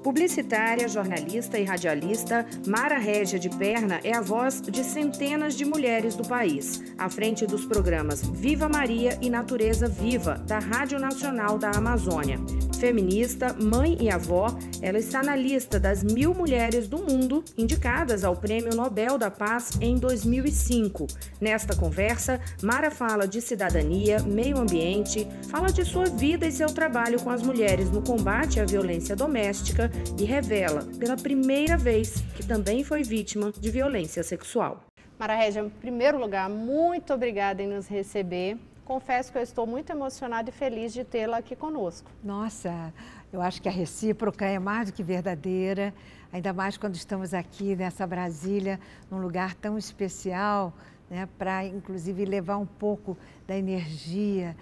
Publicitária, jornalista e radialista, Mara Régia de Perna é a voz de centenas de mulheres do país, à frente dos programas Viva Maria e Natureza Viva, da Rádio Nacional da Amazônia. Feminista, mãe e avó, ela está na lista das 1000 mulheres do mundo indicadas ao Prêmio Nobel da Paz em 2005. Nesta conversa, Mara fala de cidadania, meio ambiente, fala de sua vida e seu trabalho com as mulheres no combate à violência doméstica e revela, pela primeira vez, que também foi vítima de violência sexual. Mara Régia, em primeiro lugar, muito obrigada em nos receber. Confesso que eu estou muito emocionada e feliz de tê-la aqui conosco. Nossa, eu acho que a recíproca é mais do que verdadeira, ainda mais quando estamos aqui nessa Brasília, num lugar tão especial, né, para inclusive levar um pouco da energia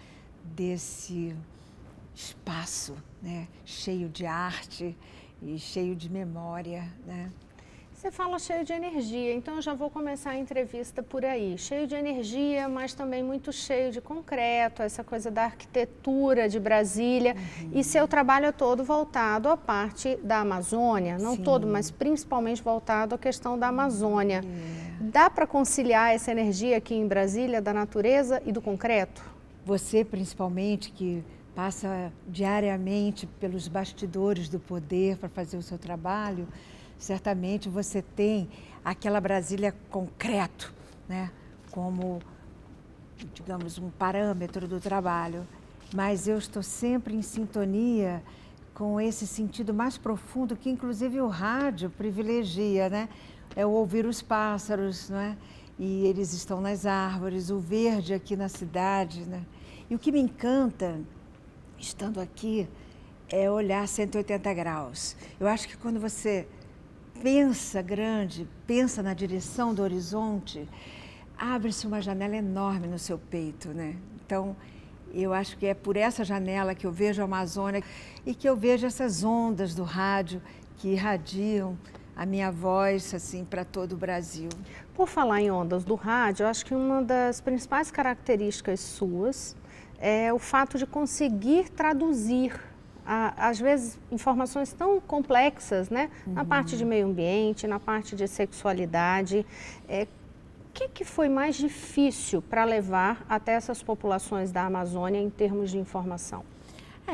desse espaço, né, cheio de arte e cheio de memória, né? Você fala cheio de energia, então eu já vou começar a entrevista por aí. Cheio de energia, mas também muito cheio de concreto, essa coisa da arquitetura de Brasília. E seu trabalho é todo voltado à parte da Amazônia, não todo, mas principalmente voltado à questão da Amazônia. Dá para conciliar essa energia aqui em Brasília, da natureza e do concreto? Você, principalmente, que passa diariamente pelos bastidores do poder para fazer o seu trabalho, certamente você tem aquela Brasília concreto, né, como, digamos, um parâmetro do trabalho. Mas eu estou sempre em sintonia com esse sentido mais profundo que, inclusive, o rádio privilegia, né? É o ouvir os pássaros, não é? E eles estão nas árvores, o verde aqui na cidade, né? E o que me encanta, estando aqui, é olhar 180 graus. Eu acho que quando você pensa grande, pensa na direção do horizonte, abre-se uma janela enorme no seu peito, né? Então, eu acho que é por essa janela que eu vejo a Amazônia e que eu vejo essas ondas do rádio que irradiam a minha voz, assim, para todo o Brasil. Por falar em ondas do rádio, eu acho que uma das principais características suas é o fato de conseguir traduzir às vezes, informações tão complexas, né? Na parte de meio ambiente, na parte de sexualidade. O que foi mais difícil para levar até essas populações da Amazônia em termos de informação?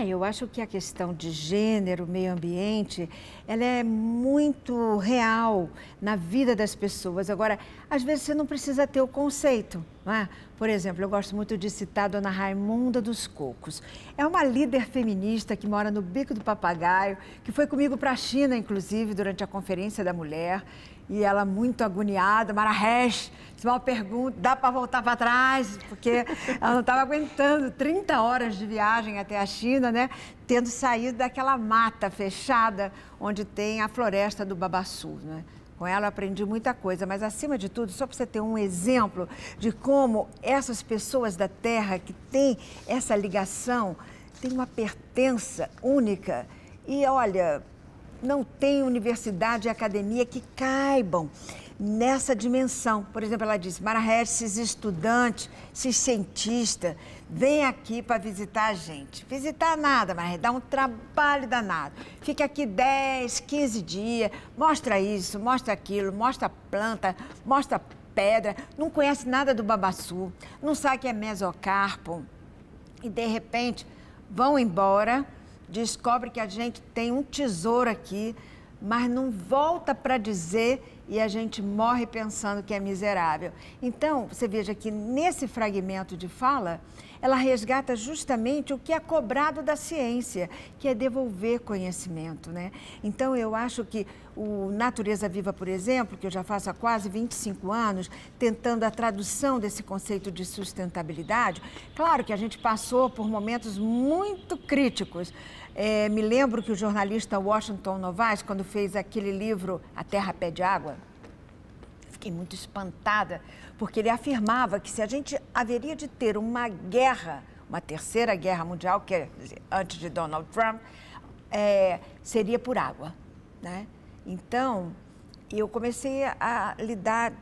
Eu acho que a questão de gênero, meio ambiente, ela é muito real na vida das pessoas. Agora, às vezes você não precisa ter o conceito, não é? Por exemplo, eu gosto muito de citar a dona Raimunda dos Cocos. É uma líder feminista que mora no Bico do Papagaio, que foi comigo para a China, inclusive, durante a Conferência da Mulher. E ela muito agoniada, Mara Régia, se uma pergunta, dá para voltar para trás? Porque ela não estava aguentando 30 horas de viagem até a China, né? Tendo saído daquela mata fechada onde tem a floresta do Babaçu, né? Com ela eu aprendi muita coisa, mas acima de tudo, só para você ter um exemplo de como essas pessoas da terra que têm essa ligação, têm uma pertença única. E olha, não tem universidade e academia que caibam nessa dimensão. Por exemplo, ela disse, Mara Régia, esses estudantes, esses cientistas, vem aqui para visitar a gente. Visitar nada, Mara Régia, dá um trabalho danado. Fica aqui 10, 15 dias, mostra isso, mostra aquilo, mostra planta, mostra pedra, não conhece nada do Babaçu, não sabe que é mesocarpo. E, de repente, vão embora, descobre que a gente tem um tesouro aqui, mas não volta para dizer e a gente morre pensando que é miserável. Então, você veja que nesse fragmento de fala, ela resgata justamente o que é cobrado da ciência, que é devolver conhecimento, né? Então, eu acho que o Natureza Viva, por exemplo, que eu já faço há quase 25 anos, tentando a tradução desse conceito de sustentabilidade, claro que a gente passou por momentos muito críticos. Me lembro que o jornalista Washington Novaes, quando fez aquele livro A Terra Pede Água, fiquei muito espantada, porque ele afirmava que se a gente haveria de ter uma guerra, uma terceira guerra mundial, que é antes de Donald Trump, seria por água, né? Então, eu comecei a lidar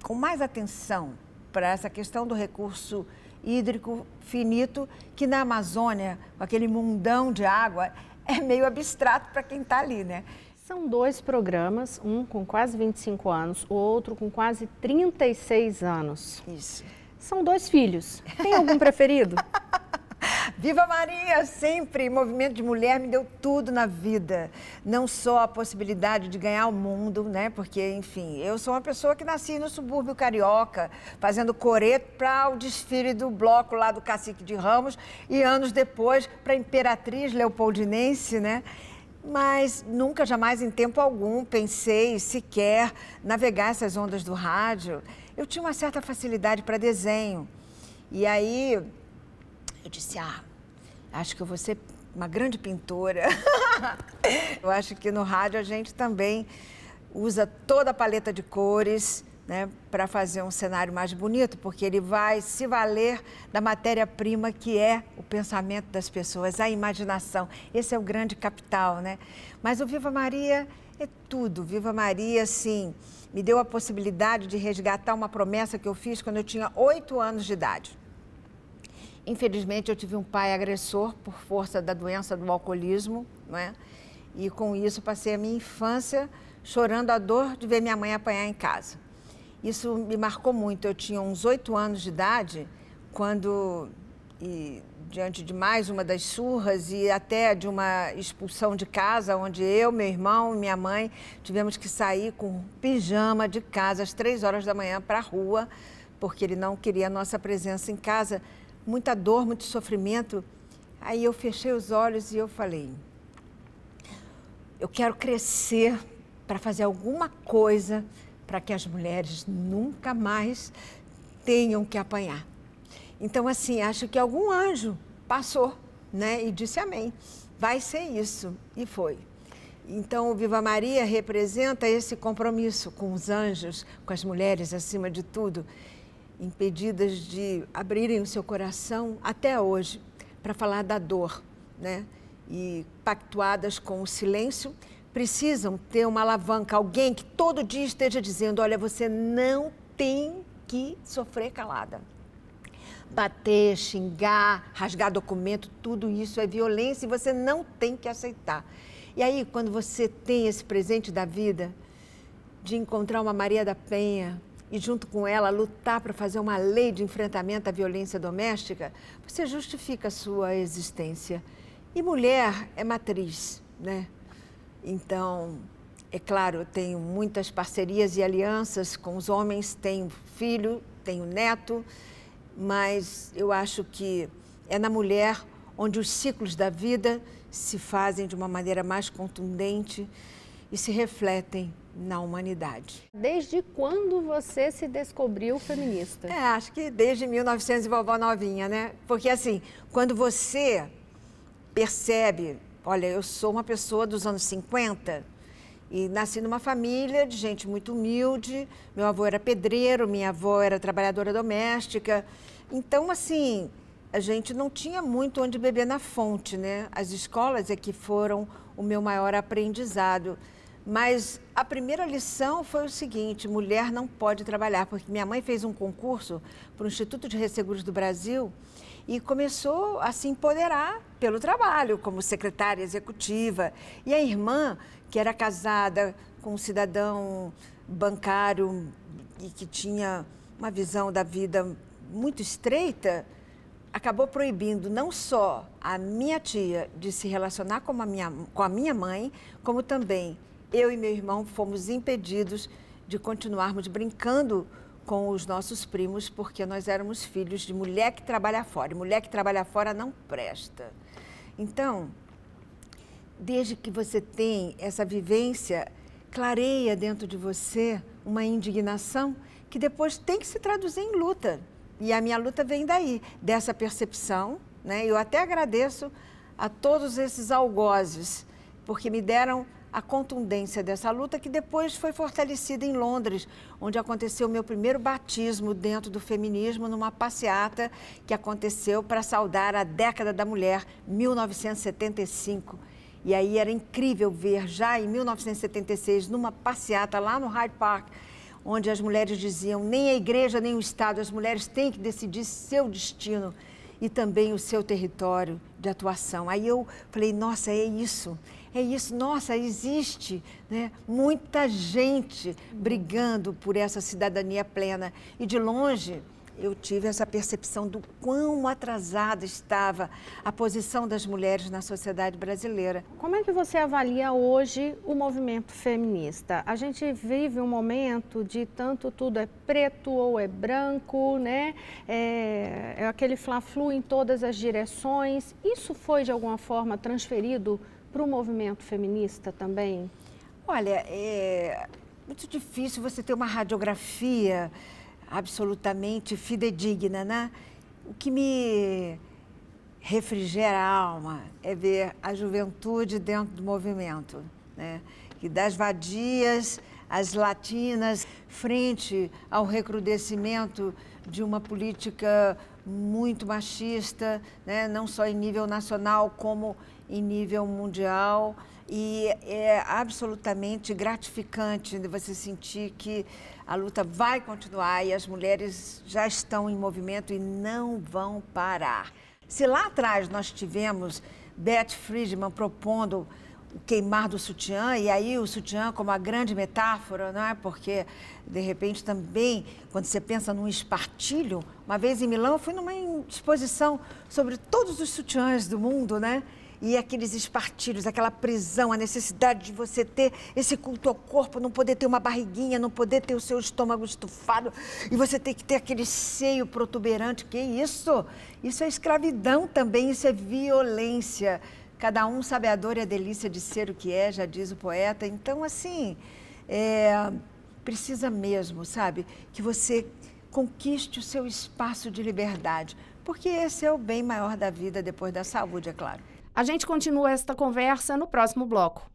com mais atenção para essa questão do recurso hídrico finito, que na Amazônia, com aquele mundão de água, é meio abstrato para quem está ali, né? São 2 programas, um com quase 25 anos, o outro com quase 36 anos. Isso. São 2 filhos. Tem algum preferido? Viva Maria! Sempre! Movimento de Mulher me deu tudo na vida. Não só a possibilidade de ganhar o mundo, né? Porque, enfim, eu sou uma pessoa que nasci no subúrbio carioca, fazendo coreto para o desfile do bloco lá do Cacique de Ramos e anos depois para a Imperatriz Leopoldinense, né? Mas nunca, jamais, em tempo algum, pensei sequer navegar essas ondas do rádio. Eu tinha uma certa facilidade para desenho. E aí eu disse, acho que eu vou ser uma grande pintora. Eu acho que no rádio a gente também usa toda a paleta de cores, né, para fazer um cenário mais bonito, porque ele vai se valer da matéria-prima que é o pensamento das pessoas, a imaginação. Esse é o grande capital, né? Mas o Viva Maria é tudo. Viva Maria, sim, me deu a possibilidade de resgatar uma promessa que eu fiz quando eu tinha 8 anos de idade. Infelizmente, eu tive um pai agressor por força da doença do alcoolismo, não é? E com isso passei a minha infância chorando a dor de ver minha mãe apanhar em casa. Isso me marcou muito. Eu tinha uns 8 anos de idade quando, diante de mais uma das surras e até de uma expulsão de casa, onde eu, meu irmão e minha mãe tivemos que sair com pijama de casa às 3 horas da manhã para a rua, porque ele não queria a nossa presença em casa. Muita dor, muito sofrimento. Aí eu fechei os olhos e eu falei, eu quero crescer para fazer alguma coisa para que as mulheres nunca mais tenham que apanhar. Então, assim, acho que algum anjo passou, né, e disse amém. Vai ser isso. E foi. Então, o Viva Maria representa esse compromisso com os anjos, com as mulheres, acima de tudo, impedidas de abrirem o seu coração até hoje para falar da dor, né? E pactuadas com o silêncio, precisam ter uma alavanca, alguém que todo dia esteja dizendo, olha, você não tem que sofrer calada. Bater, xingar, rasgar documento, tudo isso é violência e você não tem que aceitar. E aí, quando você tem esse presente da vida, de encontrar uma Maria da Penha, e junto com ela lutar para fazer uma lei de enfrentamento à violência doméstica, você justifica a sua existência. E mulher é matriz, né? Então, é claro, eu tenho muitas parcerias e alianças com os homens, tenho filho, tenho neto, mas eu acho que é na mulher onde os ciclos da vida se fazem de uma maneira mais contundente e se refletem na humanidade. Desde quando você se descobriu feminista? Acho que desde 1900 e vovó novinha, né? Porque assim, quando você percebe, olha, eu sou uma pessoa dos anos 50 e nasci numa família de gente muito humilde, meu avô era pedreiro, minha avó era trabalhadora doméstica, então assim, a gente não tinha muito onde beber na fonte, né? As escolas é que foram o meu maior aprendizado. Mas a primeira lição foi o seguinte, mulher não pode trabalhar, porque minha mãe fez um concurso para o Instituto de Resseguros do Brasil e começou a se empoderar pelo trabalho, como secretária executiva. E a irmã, que era casada com um cidadão bancário e que tinha uma visão da vida muito estreita, acabou proibindo não só a minha tia de se relacionar com a minha mãe, como também eu e meu irmão fomos impedidos de continuarmos brincando com os nossos primos, porque nós éramos filhos de mulher que trabalha fora. E mulher que trabalha fora não presta. Então, desde que você tem essa vivência, clareia dentro de você uma indignação que depois tem que se traduzir em luta. E a minha luta vem daí, dessa percepção, né? Eu até agradeço a todos esses algozes, porque me deram a contundência dessa luta, que depois foi fortalecida em Londres, onde aconteceu o meu primeiro batismo dentro do feminismo, numa passeata que aconteceu para saudar a década da mulher, 1975. E aí era incrível ver, já em 1976, numa passeata lá no Hyde Park, onde as mulheres diziam, nem a igreja, nem o Estado, as mulheres têm que decidir seu destino e também o seu território de atuação. Aí eu falei, nossa, é isso, nossa, existe, né, muita gente brigando por essa cidadania plena. E de longe eu tive essa percepção do quão atrasada estava a posição das mulheres na sociedade brasileira. Como é que você avalia hoje o movimento feminista? A gente vive um momento de tanto tudo é preto ou é branco, né? É aquele fla-flu em todas as direções. Isso foi, de alguma forma, transferido para o movimento feminista também? Olha, é muito difícil você ter uma radiografia absolutamente fidedigna, né? O que me refrigera a alma é ver a juventude dentro do movimento, né? E das vadias às latinas, frente ao recrudescimento de uma política muito machista, né? Não só em nível nacional, como em nível mundial. E é absolutamente gratificante você sentir que a luta vai continuar e as mulheres já estão em movimento e não vão parar. Se lá atrás nós tivemos Beth Friedman propondo o queimar do sutiã, e aí o sutiã como a grande metáfora, não é? Porque, de repente, também, quando você pensa num espartilho, uma vez em Milão eu fui numa exposição sobre todos os sutiãs do mundo, né? E aqueles espartilhos, aquela prisão, a necessidade de você ter esse culto ao corpo, não poder ter uma barriguinha, não poder ter o seu estômago estufado, e você tem que ter aquele seio protuberante. Que isso? Isso é escravidão também, isso é violência. Cada um sabe a dor e a delícia de ser o que é, já diz o poeta. Então, assim, precisa mesmo, sabe, que você conquiste o seu espaço de liberdade, porque esse é o bem maior da vida, depois da saúde, é claro. A gente continua esta conversa no próximo bloco.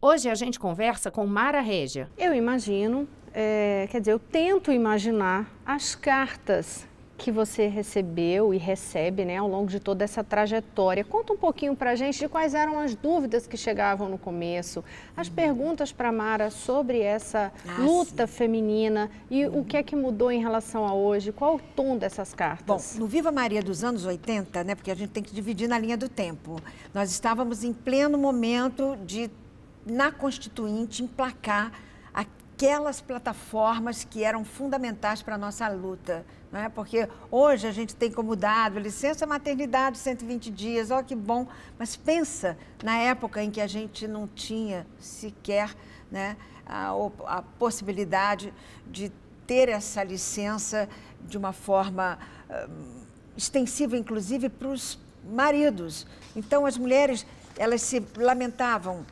Hoje a gente conversa com Mara Régia. Eu imagino, quer dizer, eu tento imaginar as cartas que você recebeu e recebe, né, ao longo de toda essa trajetória. Conta um pouquinho para a gente de quais eram as dúvidas que chegavam no começo, as perguntas para a Mara sobre essa luta feminina e o que é que mudou em relação a hoje, qual o tom dessas cartas? Bom, no Viva Maria dos anos 80, né, porque a gente tem que dividir na linha do tempo, nós estávamos em pleno momento de, na Constituinte, emplacar aquelas plataformas que eram fundamentais para a nossa luta, não é? Porque hoje a gente tem como dado licença maternidade, 120 dias, ó que bom, mas pensa na época em que a gente não tinha sequer, né, a possibilidade de ter essa licença de uma forma extensiva, inclusive, para os maridos. Então, as mulheres, elas se lamentavam,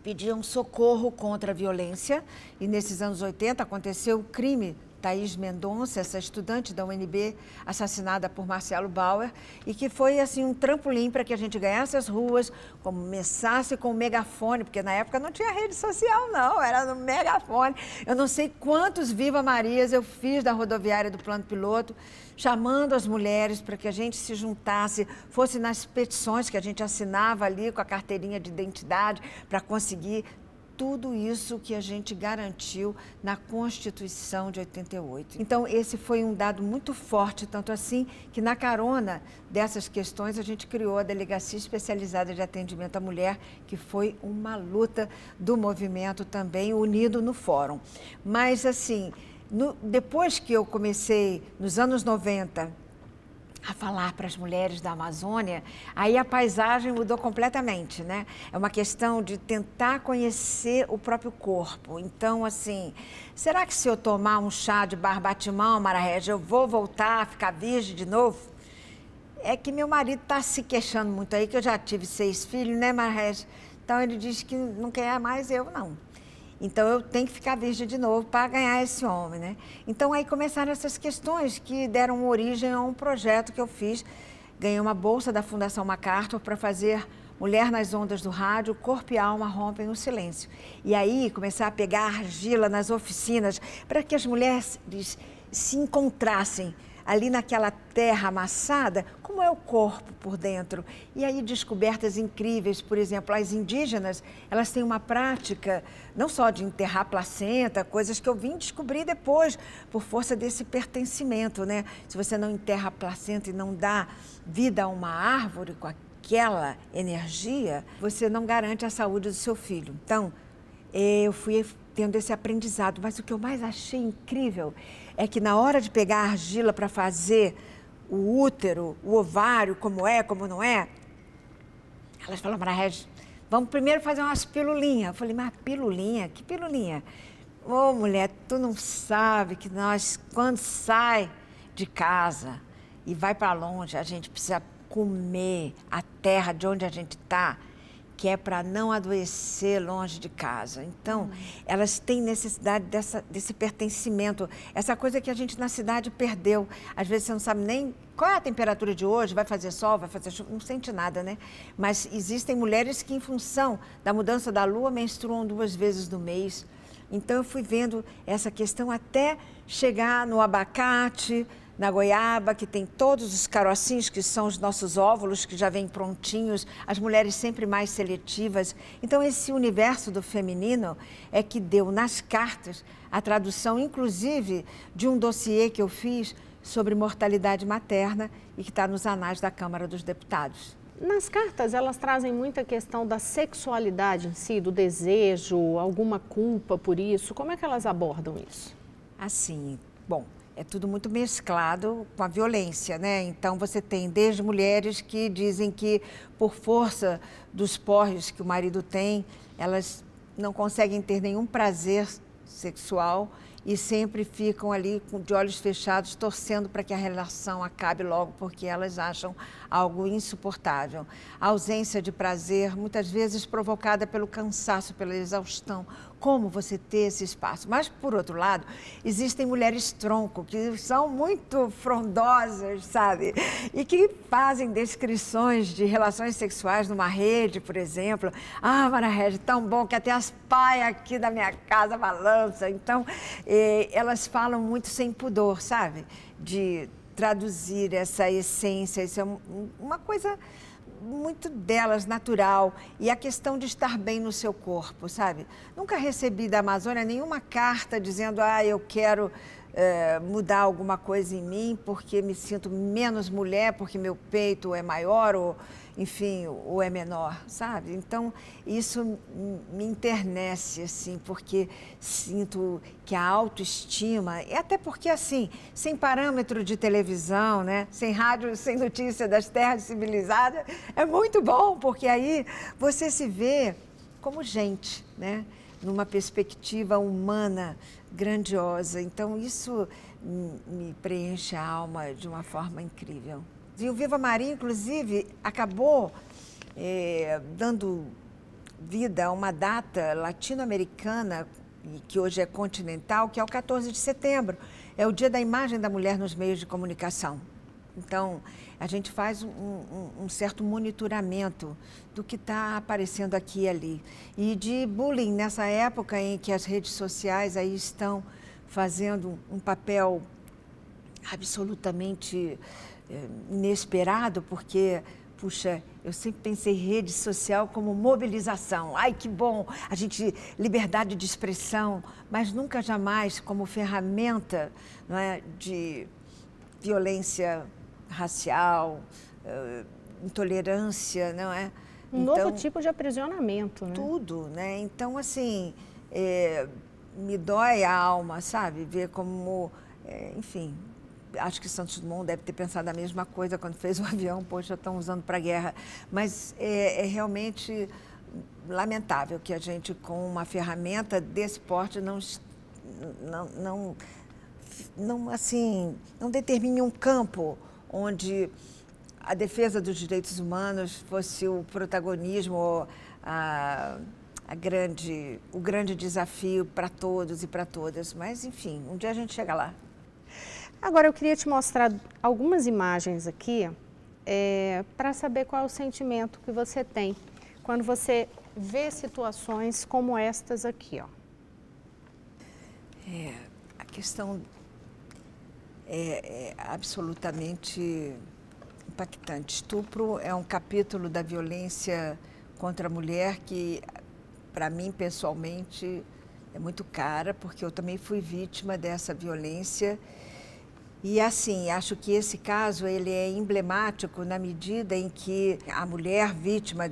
pediam socorro contra a violência, e nesses anos 80 aconteceu o crime Thaís Mendonça, essa estudante da UNB, assassinada por Marcelo Bauer, e que foi assim um trampolim para que a gente ganhasse as ruas, começasse com o megafone, porque na época não tinha rede social não, era no megafone. Eu não sei quantos Viva Marias eu fiz da rodoviária do Plano Piloto, chamando as mulheres para que a gente se juntasse, fosse nas petições que a gente assinava ali com a carteirinha de identidade para conseguir tudo isso que a gente garantiu na Constituição de 88. Então, esse foi um dado muito forte, tanto assim que na carona dessas questões a gente criou a Delegacia Especializada de Atendimento à Mulher, que foi uma luta do movimento também, unido no fórum. Mas, assim, depois que eu comecei, nos anos 90, a falar para as mulheres da Amazônia, aí a paisagem mudou completamente, né? É uma questão de tentar conhecer o próprio corpo. Então, assim, será que se eu tomar um chá de barbatimão, Mara Régia, eu vou voltar a ficar virgem de novo? É que meu marido está se queixando muito aí, que eu já tive 6 filhos, né, Mara Régia? Então, ele diz que não quer mais eu, não. Então, eu tenho que ficar virgem de novo para ganhar esse homem, né? Então, aí começaram essas questões que deram origem a um projeto que eu fiz. Ganhei uma bolsa da Fundação MacArthur para fazer Mulher nas Ondas do Rádio, Corpo e Alma Rompem o Silêncio. E aí, começar a pegar argila nas oficinas para que as mulheres se encontrassem ali naquela terra amassada, como é o corpo por dentro. E aí descobertas incríveis, por exemplo, as indígenas, elas têm uma prática não só de enterrar placenta, coisas que eu vim descobrir depois, por força desse pertencimento, né? Se você não enterra a placenta e não dá vida a uma árvore com aquela energia, você não garante a saúde do seu filho. Então, eu fui tendo esse aprendizado, mas o que eu mais achei incrível é que na hora de pegar a argila para fazer o útero, o ovário, como é, como não é, elas falaram, Maria Régia, vamos primeiro fazer umas pilulinhas. Eu falei, mas pilulinha? Que pilulinha? Ô, mulher, tu não sabe que nós, quando sai de casa e vai para longe, a gente precisa comer a terra de onde a gente está, que é para não adoecer longe de casa. Então, elas têm necessidade desse pertencimento, essa coisa que a gente na cidade perdeu. Às vezes você não sabe nem qual é a temperatura de hoje, vai fazer sol, vai fazer chuva, não sente nada, né? Mas existem mulheres que, em função da mudança da lua, menstruam 2 vezes no mês. Então, eu fui vendo essa questão até chegar no abacate, na goiaba, que tem todos os carocinhos, que são os nossos óvulos, que já vêm prontinhos, as mulheres sempre mais seletivas. Então, esse universo do feminino é que deu nas cartas a tradução, inclusive, de um dossiê que eu fiz sobre mortalidade materna e que está nos anais da Câmara dos Deputados. Nas cartas, elas trazem muita questão da sexualidade em si, do desejo, alguma culpa por isso. Como é que elas abordam isso? Assim, bom, é tudo muito mesclado com a violência, né? Então, você tem desde mulheres que dizem que, por força dos porres que o marido tem, elas não conseguem ter nenhum prazer sexual e sempre ficam ali de olhos fechados, torcendo para que a relação acabe logo, porque elas acham algo insuportável. A ausência de prazer, muitas vezes provocada pelo cansaço, pela exaustão. Como você ter esse espaço? Mas, por outro lado, existem mulheres tronco, que são muito frondosas, sabe? E que fazem descrições de relações sexuais numa rede, por exemplo. Ah, Maria Régia, tão bom que até as paias aqui da minha casa balançam. Então, elas falam muito sem pudor, sabe? De traduzir essa essência, isso é uma coisa muito delas, natural. E a questão de estar bem no seu corpo, sabe? Nunca recebi da Amazônia nenhuma carta dizendo, eu quero mudar alguma coisa em mim porque me sinto menos mulher, porque meu peito é maior ou, enfim, ou é menor, sabe? Então, isso me enternece, assim, porque sinto que a autoestima, e até porque, assim, sem parâmetro de televisão, né? Sem rádio, sem notícia das terras civilizadas, é muito bom, porque aí você se vê como gente, né? Numa perspectiva humana grandiosa. Então, isso me preenche a alma de uma forma incrível. E o Viva Maria, inclusive, acabou dando vida a uma data latino-americana, que hoje é continental, que é o 14 de setembro. É o Dia da Imagem da Mulher nos Meios de Comunicação. Então, a gente faz um certo monitoramento do que está aparecendo aqui e ali. E de bullying, nessa época em que as redes sociais aí estão fazendo um papel absolutamente inesperado, porque, puxa, eu sempre pensei rede social como mobilização. Ai, que bom, a gente, liberdade de expressão, mas nunca jamais como ferramenta, não é, de violência racial, intolerância, não é? Um novo tipo de aprisionamento, né? Tudo, né? Então, assim, me dói a alma, sabe? Ver como, enfim, acho que Santos Dumont deve ter pensado a mesma coisa quando fez o avião, poxa, estão usando para a guerra. Mas é realmente lamentável que a gente, com uma ferramenta desse porte, não determine um campo onde a defesa dos direitos humanos fosse o protagonismo, o grande desafio para todos e para todas. Mas, enfim, um dia a gente chega lá. Agora, eu queria te mostrar algumas imagens aqui para saber qual é o sentimento que você tem quando você vê situações como estas aqui, ó. A questão é absolutamente impactante. Estupro é um capítulo da violência contra a mulher que, para mim, pessoalmente, é muito cara, porque eu também fui vítima dessa violência. E, assim, acho que esse caso ele é emblemático na medida em que a mulher vítima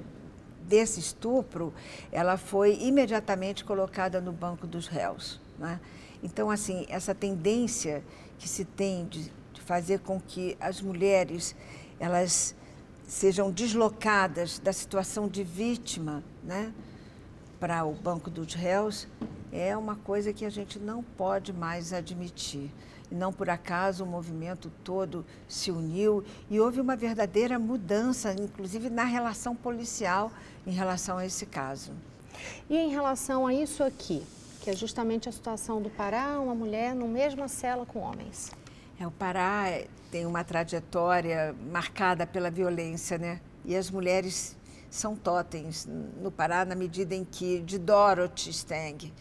desse estupro, ela foi imediatamente colocada no banco dos réus, né? Então, assim, essa tendência que se tem de fazer com que as mulheres elas sejam deslocadas da situação de vítima, né, para o banco dos réus, é uma coisa que a gente não pode mais admitir. E não por acaso o movimento todo se uniu e houve uma verdadeira mudança, inclusive na relação policial, em relação a esse caso. E em relação a isso aqui, que é justamente a situação do Pará, uma mulher na mesma cela com homens? O Pará tem uma trajetória marcada pela violência, né? E as mulheres são totens no Pará na medida em que, de Dorothy Stang,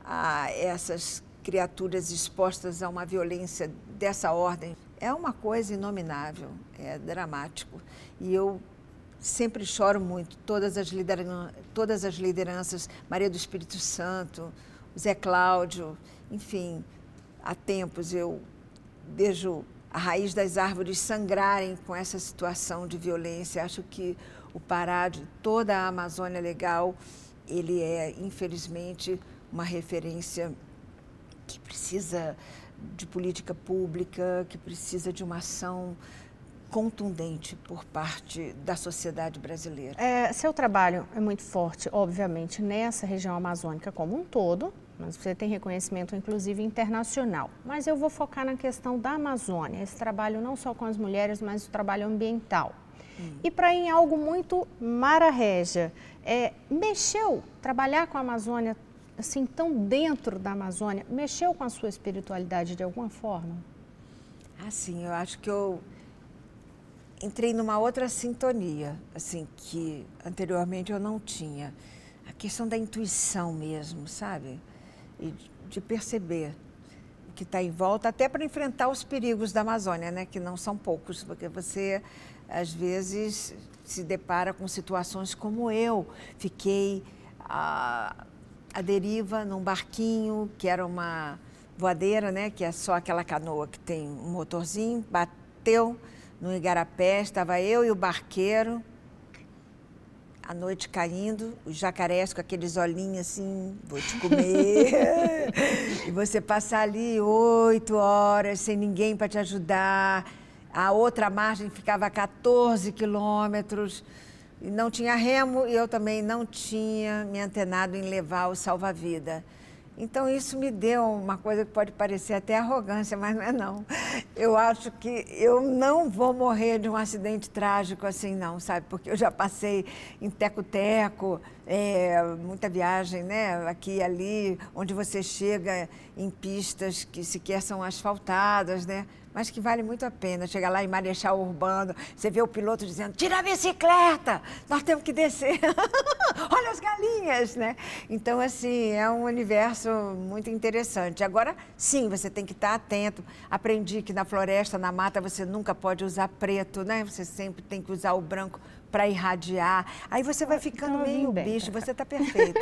a essas criaturas expostas a uma violência dessa ordem, é uma coisa inominável, é dramático. E eu sempre choro muito, todas as lideranças, Maria do Espírito Santo, Zé Cláudio, enfim, há tempos eu vejo a raiz das árvores sangrarem com essa situação de violência. Acho que o Pará, de toda a Amazônia Legal, ele é, infelizmente, uma referência que precisa de política pública, que precisa de uma ação contundente por parte da sociedade brasileira. Seu trabalho é muito forte, obviamente, nessa região amazônica como um todo, mas você tem reconhecimento, inclusive, internacional. Mas eu vou focar na questão da Amazônia, esse trabalho não só com as mulheres, mas o trabalho ambiental. E para ir em algo muito Mara Régia, trabalhar com a Amazônia, assim, tão dentro da Amazônia, mexeu com a sua espiritualidade de alguma forma? Sim, eu acho que eu entrei numa outra sintonia, assim, que anteriormente eu não tinha. A questão da intuição mesmo, sabe? E de perceber o que está em volta, até para enfrentar os perigos da Amazônia, né? Que não são poucos, porque você, às vezes, se depara com situações como eu. Fiquei à deriva num barquinho, que era uma voadeira, né? Que é só aquela canoa que tem um motorzinho, bateu no igarapé, estava eu e o barqueiro, a noite caindo, os jacarés com aqueles olhinhos assim, vou te comer. E você passar ali 8 horas sem ninguém para te ajudar. A outra margem ficava a 14 quilômetros, e não tinha remo e eu também não tinha me antenado em levar o salva-vida. Então, isso me deu uma coisa que pode parecer até arrogância, mas não é não. Eu acho que eu não vou morrer de um acidente trágico assim, não, sabe? Porque eu já passei em teco-teco, muita viagem, né? Aqui e ali, onde você chega em pistas que sequer são asfaltadas, né? Mas que vale muito a pena. Chegar lá em Marechal Urbano, você vê o piloto dizendo, tira a bicicleta, nós temos que descer. Olha as galinhas, né? Então, assim, é um universo muito interessante. Agora, sim, você tem que estar atento. Aprendi que na floresta, na mata, você nunca pode usar preto, né? Você sempre tem que usar o branco para irradiar. Aí você vai ficando meio bicho, você está perfeita.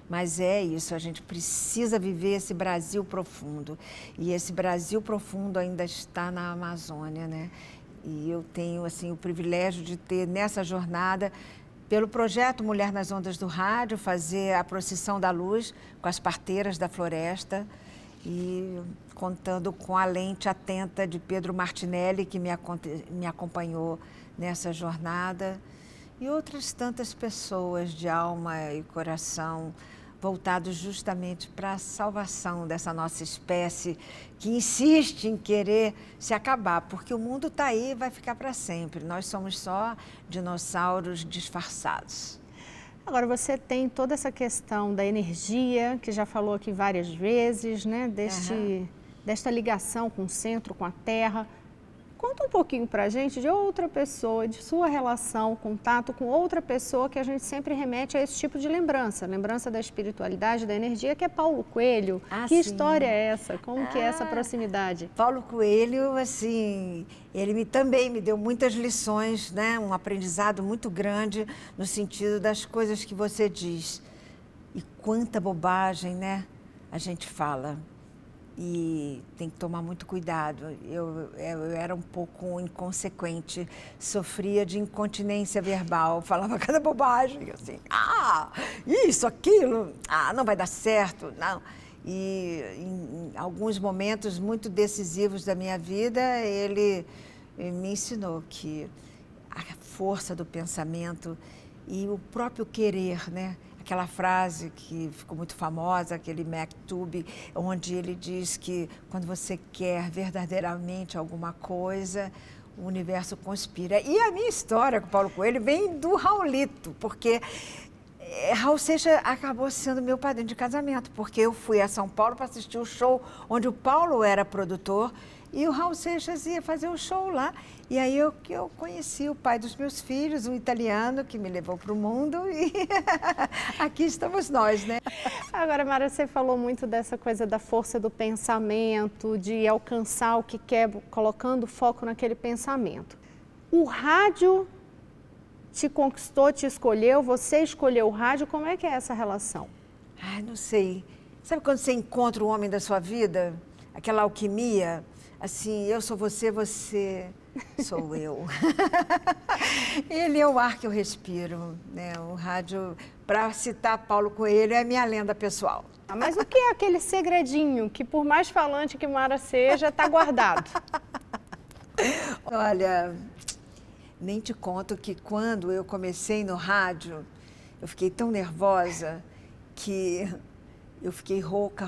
Mas é isso, a gente precisa viver esse Brasil profundo. E esse Brasil profundo ainda está na Amazônia, né? E eu tenho, assim, o privilégio de ter nessa jornada, pelo projeto Mulher nas Ondas do Rádio, fazer a procissão da luz com as parteiras da floresta e contando com a lente atenta de Pedro Martinelli, que me acompanhou nessa jornada, e outras tantas pessoas de alma e coração voltados justamente para a salvação dessa nossa espécie que insiste em querer se acabar, porque o mundo está aí e vai ficar para sempre. Nós somos só dinossauros disfarçados. Agora, você tem toda essa questão da energia, que já falou aqui várias vezes, né? Desta ligação com o centro, com a terra. Conta um pouquinho para a gente de outra pessoa, de sua relação, contato com outra pessoa, que a gente sempre remete a esse tipo de lembrança, lembrança da espiritualidade, da energia, que é Paulo Coelho. Que história é essa? Como que é essa proximidade? Paulo Coelho, assim, ele também me deu muitas lições, né? Um aprendizado muito grande no sentido das coisas que você diz. E quanta bobagem, né? A gente fala. E tem que tomar muito cuidado. Eu era um pouco inconsequente, sofria de incontinência verbal, falava cada bobagem, assim, isso, aquilo, não vai dar certo, não. E em alguns momentos muito decisivos da minha vida, ele me ensinou que a força do pensamento e o próprio querer, né? Aquela frase que ficou muito famosa, aquele Maktub, onde ele diz que quando você quer verdadeiramente alguma coisa, o universo conspira. E a minha história com o Paulo Coelho vem do Raulito, porque Raul Seixas acabou sendo meu padrinho de casamento, porque eu fui a São Paulo para assistir o show onde o Paulo era produtor e o Raul Seixas ia fazer o show lá. E aí eu conheci o pai dos meus filhos, um italiano que me levou para o mundo e aqui estamos nós, né? Agora, Mara, você falou muito dessa coisa da força do pensamento, de alcançar o que quer, colocando foco naquele pensamento. O rádio te conquistou, te escolheu, você escolheu o rádio, como é que é essa relação? Não sei. Sabe quando você encontra o homem da sua vida? Aquela alquimia? Assim, eu sou você, você sou eu. Ele é o ar que eu respiro, né? O rádio, para citar Paulo Coelho, é minha lenda pessoal. Mas o que é aquele segredinho que, por mais falante que Mara seja, está guardado? Olha, nem te conto que quando eu comecei no rádio, eu fiquei tão nervosa que eu fiquei rouca.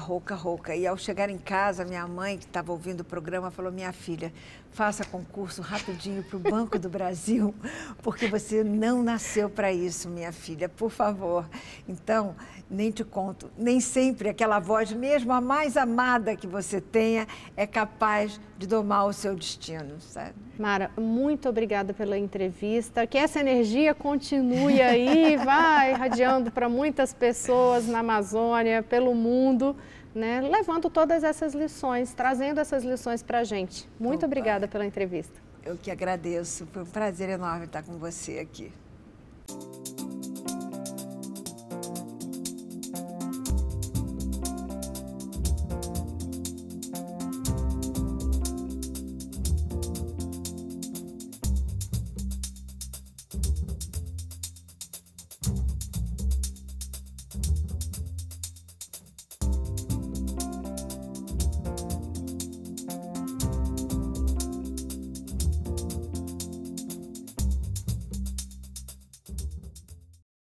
E ao chegar em casa, minha mãe, que estava ouvindo o programa, falou: minha filha, faça concurso rapidinho para o Banco do Brasil, porque você não nasceu para isso, minha filha, por favor. Então, nem te conto, nem sempre aquela voz, mesmo a mais amada que você tenha, é capaz de domar o seu destino, sabe? Mara, muito obrigada pela entrevista, que essa energia continue aí, vai irradiando para muitas pessoas na Amazônia, pelo mundo, né? Levando todas essas lições, trazendo essas lições para a gente. Muito obrigada pela entrevista. Eu que agradeço, foi um prazer enorme estar com você aqui.